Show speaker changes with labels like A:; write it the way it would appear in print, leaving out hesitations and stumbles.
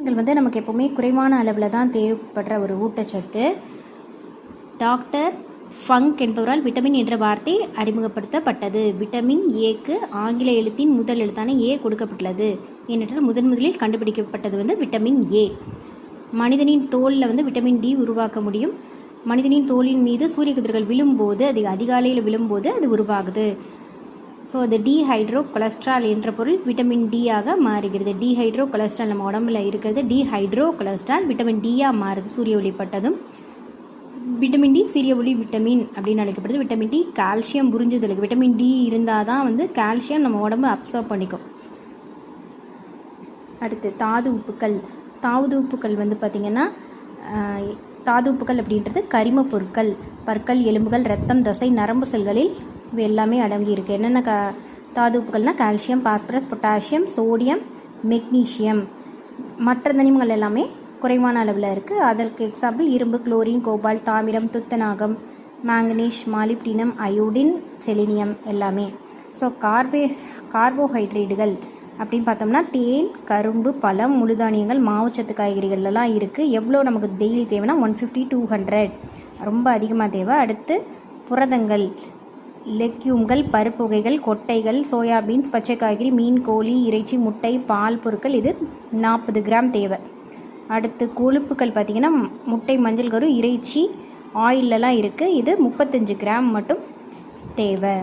A: விட்டமின்கள் வந்து நமக்கு எப்போவுமே குறைவான அளவில் தான் தேவைப்படுற ஒரு ஊட்டச்சத்து. டாக்டர் ஃபங்க் என்பவரால் விட்டமின் என்ற வார்த்தை அறிமுகப்படுத்தப்பட்டது. விட்டமின் ஏக்கு ஆங்கில எழுத்தின் முதல் எழுத்தான ஏ கொடுக்கப்பட்டுள்ளது. ஏனென்றால் முதலில் கண்டுபிடிக்கப்பட்டது வந்து விட்டமின் ஏ. மனிதனின் தோலில் வந்து விட்டமின் டி உருவாக்க முடியும். மனிதனின் தோலின் மீது சூரிய கதிர்கள் விழும்போது, அது அதிகாலையில் விழும்போது அது உருவாகுது. ஸோ அது டீஹைட்ரோ கொலஸ்ட்ரால் என்ற பொருள் விட்டமின் டியாக மாறுகிறது. டீஹைட்ரோ கொலஸ்ட்ரால் நம்ம உடம்புல இருக்கிறது டீஹைட்ரோ கொலஸ்ட்ரால் விட்டமின் டியாக மாறுது சூரிய ஒளிப்பட்டதும். விட்டமின் டி சூரிய ஒளி விட்டமின் அப்படின்னு அழைக்கப்படுது. விட்டமின் டி கால்சியம் உறிஞ்சுதலுக்கு. விட்டமின் டி இருந்தால் தான் வந்து கால்சியம் நம்ம உடம்பு அப்சர்வ் பண்ணிக்கும். அடுத்து தாது உப்புக்கள். தாது உப்புக்கள் வந்து பார்த்திங்கன்னா தாது உப்புக்கள் அப்படின்றது கரிம பொருட்கள். பற்கள், எலும்புகள், இரத்தம், தசை, நரம்பு செல்களில் இவை எல்லாமே அடங்கி இருக்குது. என்னென்ன தாது உப்புக்கள்னால் calcium, phosphorus, potassium, sodium, magnesium. மற்ற தனிமங்கள் எல்லாமே குறைவான அளவில் இருக்குது. அதற்கு எக்ஸாம்பிள் இரும்பு, குளோரின், கோபால்ட், தாமிரம், துத்தநாகம், மேங்கனீஸ், மாலிப்டினம், அயோடின், செலினியம் எல்லாமே. ஸோ கார்போஹைட்ரேட்டுகள் அப்படின்னு பார்த்தோம்னா தேன், கரும்பு, பழம், முழுதானியங்கள், மாவுச்சத்து காய்கறிகள்லாம் இருக்குது. எவ்வளோ நமக்கு டெய்லி தேவைன்னா 150-200 ரொம்ப அதிகமாக தேவை. அடுத்து புரதங்கள், லெக்யூம்கள், பருப்பு வகைகள், கொட்டைகள், சோயாபீன்ஸ், பச்சை காய்கறி, மீன், கோழி, இறைச்சி, முட்டை, பால் பொருட்கள் இது 40 கிராம் தேவை. அடுத்து கொழுப்புக்கள் பார்த்திங்கன்னா முட்டை, மஞ்சள் கரு, இறைச்சி, ஆயிலெலாம் இருக்குது. இது 35 கிராம் மட்டும் தேவை.